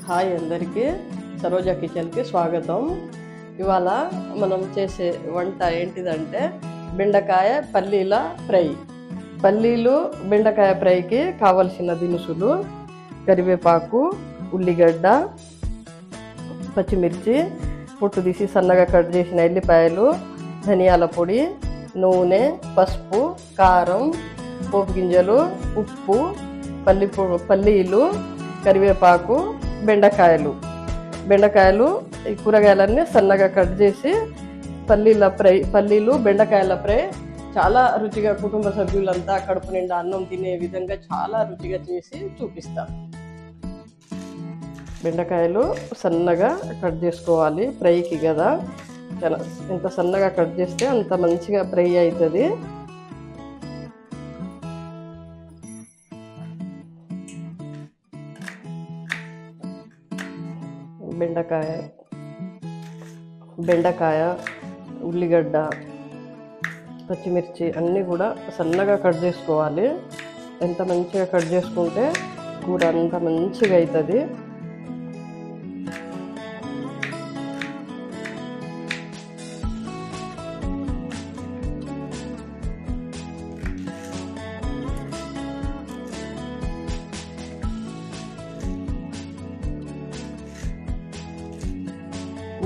Hi అందరికీ, సరోజా కిచెన్కి స్వాగతం. ఇవాళ మనం చేసే వంట ఏంటిదంటే బెండకాయ పల్లీల ఫ్రై. పల్లీలు బెండకాయ ఫ్రైకి కావలసిన దినుసులు: కరివేపాకు, ఉల్లిగడ్డ, పచ్చిమిర్చి, పొట్టు తీసి సన్నగా కట్ చేసిన ఎల్లిపాయలు, ధనియాల పొడి, నూనె, పసుపు, కారం, పోపు గింజలు, ఉప్పు, పల్లీలు, కరివేపాకు, బెండకాయలు ఈ కూరగాయలన్నీ సన్నగా కట్ చేసి పల్లీలు బెండకాయల ఫ్రై చాలా రుచిగా కుటుంబ సభ్యులంతా కడుపు నిండా అన్నం తినే విధంగా చాలా రుచిగా చేసి చూపిస్తాం. బెండకాయలు సన్నగా కట్ చేసుకోవాలి, ఫ్రైకి కదా. ఎంత సన్నగా కట్ చేస్తే అంత మంచిగా ఫ్రై అవుతుంది. బెండకాయ, ఉల్లిగడ్డ, పచ్చిమిర్చి అన్నీ కూడా సన్నగా కట్ చేసుకోవాలి. ఎంత మంచిగా కట్ చేసుకుంటే కూర అంత మంచిగా అవుతుంది.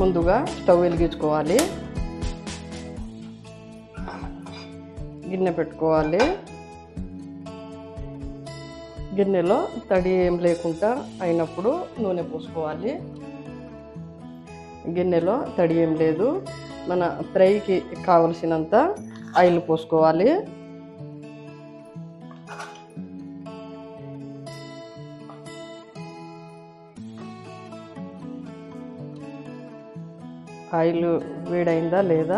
ముందుగా స్టవ్ వెలిగించుకోవాలి, గిన్నె పెట్టుకోవాలి. గిన్నెలో తడి ఏం లేకుండా అయినప్పుడు నూనె పోసుకోవాలి. గిన్నెలో తడి ఏం లేదు, మన ఫ్రైకి కావలసినంత ఆయిల్ పోసుకోవాలి. ఆయిల్ వేడైందా లేదా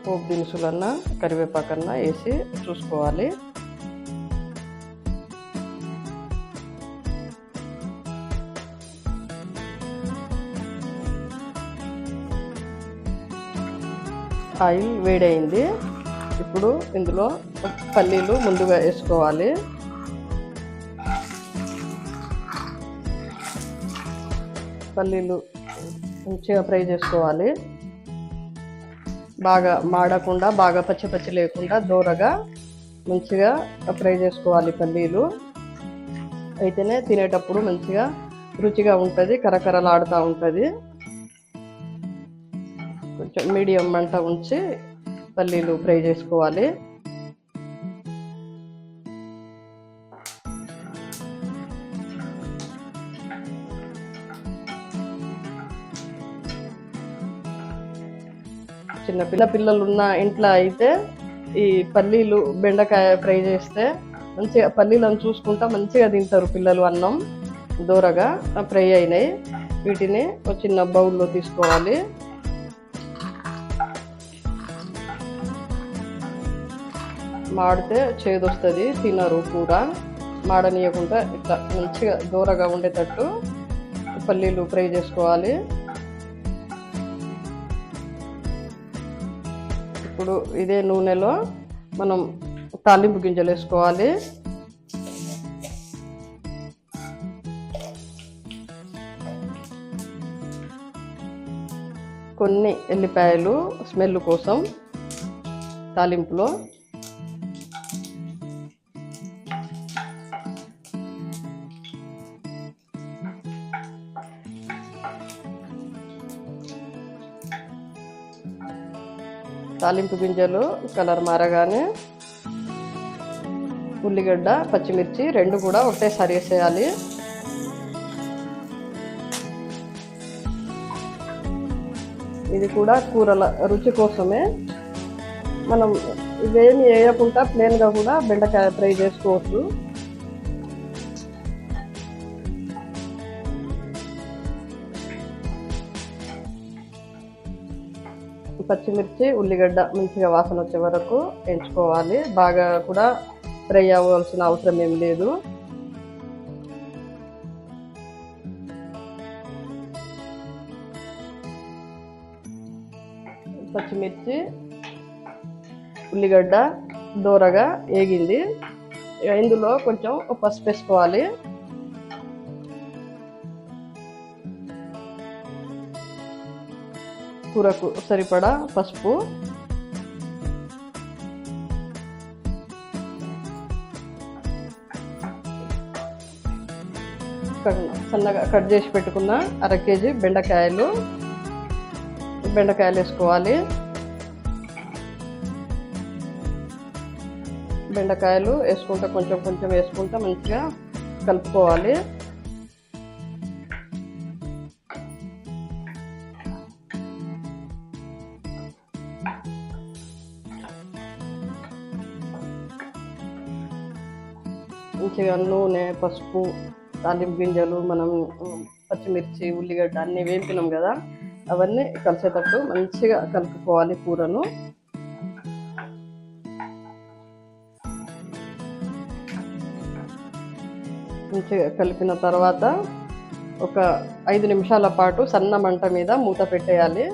పోపు దినుసులన్నా కరివేపాకన్నా వేసి చూసుకోవాలి. ఆయిల్ వేడైంది. ఇప్పుడు ఇందులో పల్లీలు ముందుగా వేసుకోవాలి. పల్లీలు మంచిగా ఫ్రై చేసుకోవాలి. బాగా మాడకుండా, బాగా పచ్చి లేకుండా దూరగా మంచిగా ఫ్రై చేసుకోవాలి. పల్లీలు అయితేనే తినేటప్పుడు మంచిగా రుచిగా ఉంటుంది, కరకరలాడుతూ ఉంటుంది. కొంచెం మీడియం మంట ఉంచి పల్లీలు ఫ్రై చేసుకోవాలి. చిన్న పిల్లలు ఉన్న ఇంట్లో అయితే ఈ పల్లీలు బెండకాయ ఫ్రై చేస్తే మంచిగా పల్లీలను చూసుకుంటా మంచిగా తింటారు పిల్లలు. అన్నం దూరగా ఫ్రై అయినాయి. వీటిని ఒక చిన్న బౌల్లో తీసుకోవాలి. మాడితే చేదు వస్తుంది, తినరు కూర. మాడనీయకుండా ఇట్లా మంచిగా దూరగా ఉండేటట్టు పల్లీలు ఫ్రై చేసుకోవాలి. ఇప్పుడు ఇదే నూనెలో మనం తాలింపు గింజలు వేసుకోవాలి. కొన్ని ఎల్లిపాయలు స్మెల్ కోసం తాలింపులో, తాలింపు గింజలు కలర్ మారగానే ఉల్లిగడ్డ, పచ్చిమిర్చి రెండు కూడా ఒకటేసారి వేసేయాలి. ఇది కూడా కూరల రుచి కోసమే. మనం ఇవేమి వేయకుండా ప్లేన్గా కూడా బెండకాయ ఫ్రై చేసుకోవచ్చు. పచ్చిమిర్చి, ఉల్లిగడ్డ మంచిగా వాసన వచ్చే వరకు ఎంచుకోవాలి. బాగా కూడా ఫ్రై అవ్వాల్సిన అవసరం ఏం లేదు. పచ్చిమిర్చి, ఉల్లిగడ్డ దూరగా వేగింది. ఇందులో కొంచెం పసుపు వేసుకోవాలి. కూరకు సరిపడా పసుపు, సన్నగా కట్ చేసి పెట్టుకున్న 1/2 కేజీ బెండకాయలు వేసుకోవాలి. బెండకాయలు వేసుకుంటా కొంచెం కొంచెం వేసుకుంటా మంచిగా కలుపుకోవాలి. మంచిగా నూనె, పసుపు, తాలింపు గింజలు, మనం పచ్చిమిర్చి, ఉల్లిగడ్డ అన్నీ వేపినాం కదా, అవన్నీ కలిసేటట్టు మంచిగా కలుపుకోవాలి కూరను. మంచిగా కలిపిన తర్వాత ఒక 5 నిమిషాల పాటు సన్న మంట మీద మూత పెట్టేయాలి.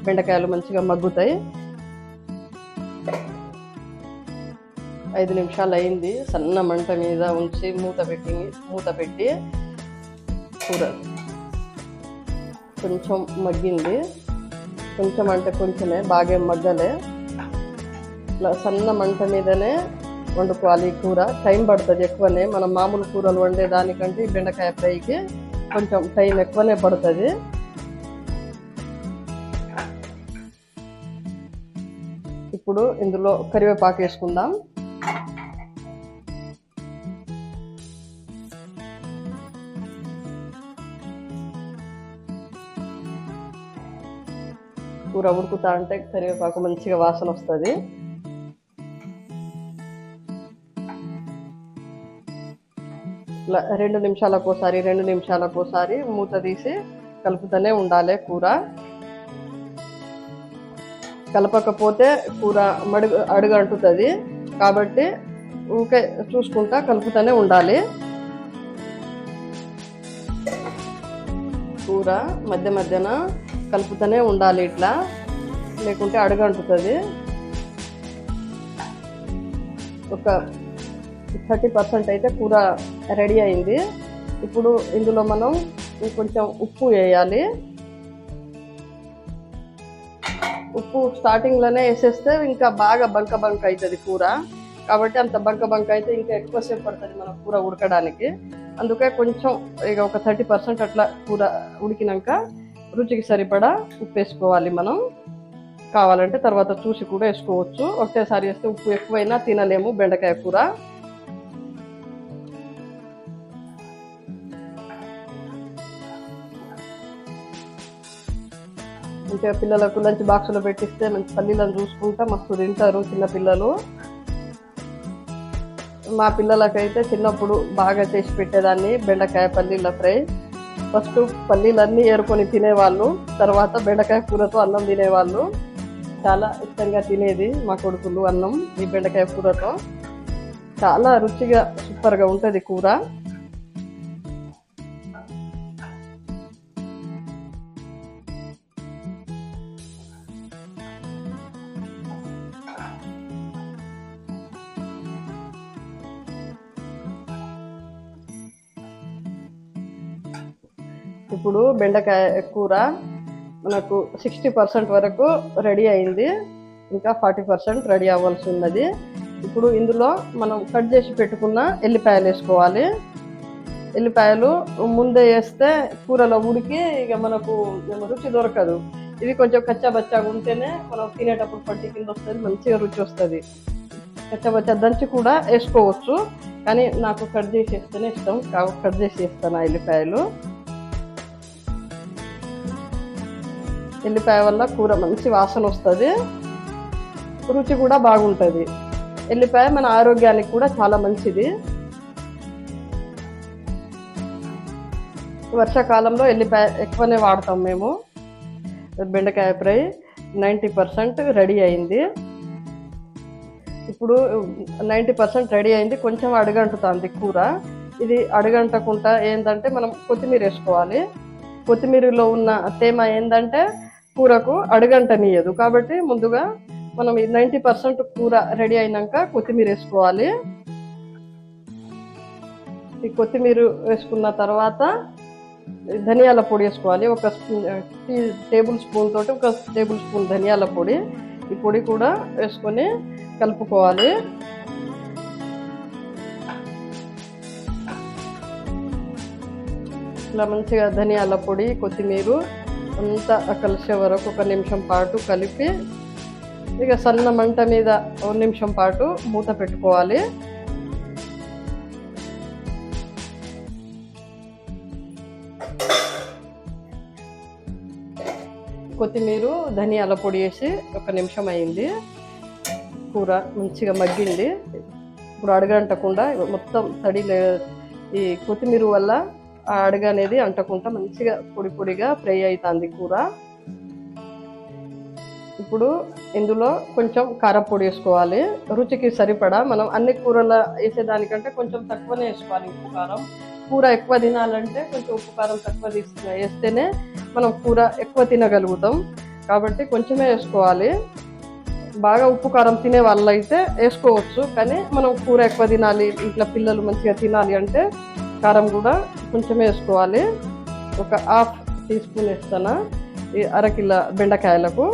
బెండకాయలు మంచిగా మగ్గుతాయి. 5 నిమిషాలు అయింది. సన్న మంట మీద ఉంచి మూత పెట్టి కూర కొంచెం మగ్గింది. కొంచెం అంటే కొంచెమే, బాగా మగ్గలే. ఇట్లా సన్న మంట మీదనే వండుకోవాలి. కూర టైం పడుతుంది ఎక్కువనే. మనం మామూలు కూరలు వండే దానికంటే బెండకాయ ఫ్రైకి కొంచెం టైం ఎక్కువనే పడుతుంది. ఇప్పుడు ఇందులో కరివేపాకు వేసుకుందాం. కూర ఉడుకుతా అంటే కరివేపాకు మంచిగా వాసన వస్తుంది. ఇట్లా 2 నిమిషాలకోసారి మూత తీసి కలుపుతూనే ఉండాలి. కూర కలపకపోతే కూర అడుగు అంటుతుంది. కాబట్టి ఊకే చూసుకుంటా కలుపుతూనే ఉండాలి. కూర మధ్యన కలుపుతూనే ఉండాలి ఇట్లా, లేకుంటే అడుగు అంటుతుంది. ఒక 30% అయితే కూర రెడీ అయింది. ఇప్పుడు ఇందులో మనం కొంచెం ఉప్పు వేయాలి. ఉప్పు స్టార్టింగ్లోనే వేసేస్తే ఇంకా బాగా బంక అవుతుంది కూర. కాబట్టి అంత బంక అయితే ఇంకా ఎక్కువసేపు పడుతుంది మన కూర ఉడకడానికి. అందుకే కొంచెం ఇక ఒక 30% అట్లా కూర ఉడికినాక రుచికి సరిపడా ఉప్పు వేసుకోవాలి. మనం కావాలంటే తర్వాత చూసి కూడా వేసుకోవచ్చు. ఒకటేసారి వేస్తే ఉప్పు ఎక్కువైనా తినలేము బెండకాయ కూర. ఇంకా పిల్లలకు లంచ్ బాక్స్లో పెట్టిస్తే మంచి పల్లీలను చూసుకుంటా మస్తు తింటారు చిన్నపిల్లలు. మా పిల్లలకైతే చిన్నప్పుడు బాగా చేసి పెట్టేదాన్ని బెండకాయ పల్లీల ఫ్రై. ఫస్ట్ పల్లీలన్నీ ఏరుకొని తినేవాళ్ళు, తర్వాత బెండకాయ కూరతో అన్నం తినేవాళ్ళు. చాలా ఇష్టంగా తినేది మా కొడుకులు అన్నం ఈ బెండకాయ కూరతో. చాలా రుచిగా సూపర్గా ఉంటుంది కూర. ఇప్పుడు బెండకాయ కూర మనకు 60% వరకు రెడీ అయింది. ఇంకా 40% రెడీ అవ్వాల్సి ఉన్నది. ఇప్పుడు ఇందులో మనం కట్ చేసి పెట్టుకున్న ఎల్లిపాయలు వేసుకోవాలి. ఎల్లిపాయలు ముందే వేస్తే కూరలో ఉడికి ఇక మనకు రుచి దొరకదు. ఇవి కొంచెం కచ్చాబచ్చాగా ఉంటేనే మనం తినేటప్పుడు పట్టి కింద వస్తుంది, మంచిగా రుచి వస్తుంది. కచ్చాబచ్చా దంచి కూడా వేసుకోవచ్చు, కానీ నాకు కట్ చేసి వేస్తేనే ఇష్టం. కట్ చేసి వేస్తాను ఆ ఎల్లిపాయలు. ఎల్లిపాయ వల్ల కూర మంచి వాసన వస్తుంది, రుచి కూడా బాగుంటుంది. ఎల్లిపాయ మన ఆరోగ్యానికి కూడా చాలా మంచిది. వర్షాకాలంలో ఎల్లిపాయ ఎక్కువనే వాడతాం మేము. బెండకాయ ఫ్రై 90% రెడీ అయింది. ఇప్పుడు 90% రెడీ అయింది. కొంచెం అడుగంటుతుంది కూర. ఇది అడుగంటకుండా ఏంటంటే మనం కొత్తిమీర వేసుకోవాలి. కొత్తిమీరలో ఉన్న తేమ ఏంటంటే కూరకు అడుగంటనీయదు. కాబట్టి ముందుగా మనం 90% కూర రెడీ అయినాక కొత్తిమీర వేసుకోవాలి. ఈ కొత్తిమీర వేసుకున్న తర్వాత ధనియాల పొడి వేసుకోవాలి. ఒక టేబుల్ స్పూన్ తోటి ఒక టేబుల్ స్పూన్ ధనియాల పొడి, ఈ పొడి కూడా వేసుకొని కలుపుకోవాలి. ఇలా మంచిగా ధనియాల పొడి, కొత్తిమీర అంతా కలిసే వరకు 1 నిమిషం పాటు కలిపి ఇక సన్న మంట మీద 1 నిమిషం పాటు మూత పెట్టుకోవాలి. కొత్తిమీర, ధనియాల పొడి వేసి 1 నిమిషం అయింది. కూర మంచిగా మగ్గింది. ఇప్పుడు అడగంటకుండా మొత్తం ఈ కొత్తిమీర వల్ల ఆ అడుగ అనేది అంటకుండా మంచిగా పొడి పొడిగా ఫ్రై అవుతుంది కూర. ఇప్పుడు ఇందులో కొంచెం కారపొడి వేసుకోవాలి. రుచికి సరిపడా. మనం అన్ని కూరల వేసేదానికంటే కొంచెం తక్కువనే వేసుకోవాలి ఉప్పు కారం. కూర ఎక్కువ తినాలంటే కొంచెం ఉప్పు కారం తక్కువ వేస్తేనే మనం కూర ఎక్కువ తినగలుగుతాం. కాబట్టి కొంచెమే వేసుకోవాలి. బాగా ఉప్పు కారం తినే వాళ్ళైతే వేసుకోవచ్చు, కానీ మనం కూర ఎక్కువ తినాలి, ఇంట్లో పిల్లలు మంచిగా తినాలి అంటే కారం కూడా కొంచెమే వేసుకోవాలి. ఒక 1/2 టీ స్పూన్ వేస్తాను ఈ 1/2 కిలో బెండకాయలకు.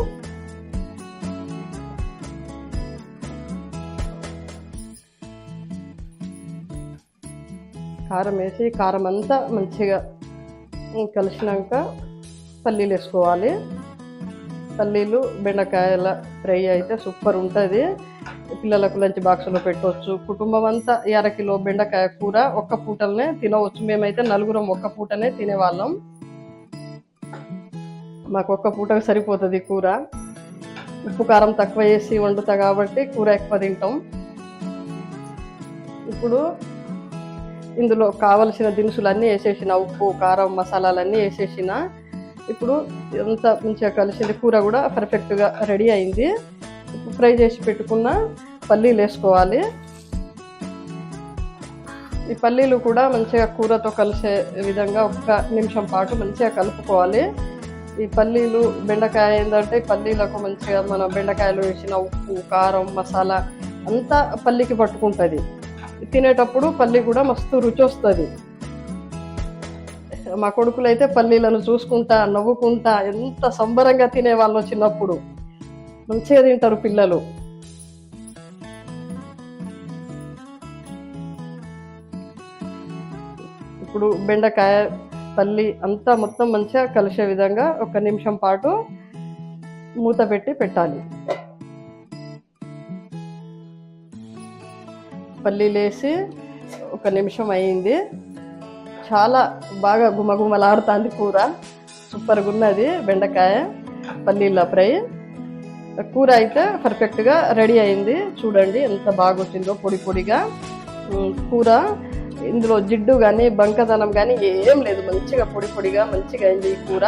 కారం వేసి కారం అంతా మంచిగా కలిసినాక పల్లీలు వేసుకోవాలి. పల్లీలు బెండకాయల ఫ్రై అయితే సూపర్ ఉంటుంది. పిల్లలకు లంచ్ బాక్స్లో పెట్టవచ్చు. కుటుంబం అంతా 1/2 కిలో బెండకాయ కూర ఒక్క పూటనే తినవచ్చు. మేమైతే 4 ఒక్క పూటనే తినేవాళ్ళం. మాకు ఒక్క పూటకు సరిపోతుంది కూర. ఉప్పు కారం తక్కువ వేసి వండుతా కాబట్టి కూర ఎక్కువ తింటాం. ఇప్పుడు ఇందులో కావలసిన దినుసులన్నీ వేసేసిన, ఉప్పు కారం మసాలాలన్నీ వేసేసిన. ఇప్పుడు ఎంత మంచిగా కలిసింది, కూర కూడా పర్ఫెక్ట్గా రెడీ అయింది. ఫ్రై చేసి పెట్టుకున్న పల్లీలు వేసుకోవాలి. ఈ పల్లీలు కూడా మంచిగా కూరతో కలిసే విధంగా 1 నిమిషం పాటు మంచిగా కలుపుకోవాలి. ఈ పల్లీలు బెండకాయ ఏంటంటే పల్లీలకు మంచిగా మన బెండకాయలు వేసిన ఉప్పు కారం మసాలా అంతా పల్లీకి పట్టుకుంటుంది. తినేటప్పుడు పల్లి కూడా మస్తు రుచి వస్తుంది. మా కొడుకులు అయితే పల్లీలను చూసుకుంటా నవ్వుకుంటా ఎంత సంబరంగా తినేవాళ్ళు. చిన్నప్పుడు మంచిగా తింటారు పిల్లలు. ఇప్పుడు బెండకాయ పల్లి అంతా మొత్తం మంచిగా కలిసే విధంగా 1 నిమిషం పాటు మూత పెట్టి పెట్టాలి. పల్లీలు వేసి 1 నిమిషం అయింది. చాలా బాగా గుమగుమలాడుతుంది కూర. సూపర్గా ఉన్నది బెండకాయ పల్లీల ఫ్రై. కూర అయితే పర్ఫెక్ట్గా రెడీ అయింది. చూడండి ఎంత బాగా వచ్చిందో పొడి పొడిగా కూర. ఇందులో జిడ్డు కానీ బంకదనం కానీ ఏం లేదు. మంచిగా పొడి పొడిగా మంచిగా అయింది ఈ కూర.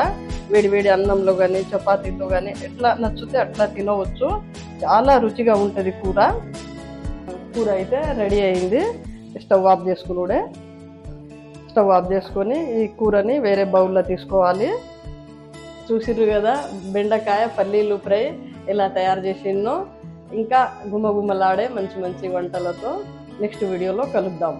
వేడి వేడి అన్నంలో కానీ చపాతీతో కానీ ఎట్లా నచ్చితే అట్లా తినవచ్చు. చాలా రుచిగా ఉంటుంది కూర. కూర అయితే రెడీ అయింది. స్టవ్ ఆఫ్ చేసుకొని ఈ కూరని వేరే బౌల్లో తీసుకోవాలి. చూసిర్రు కదా బెండకాయ పల్లీలు ఫ్రై ఎలా తయారు చేసిందో. ఇంకా గుమగుమలాడే మంచి మంచి వంటలతో నెక్స్ట్ వీడియోలో కలుద్దాం.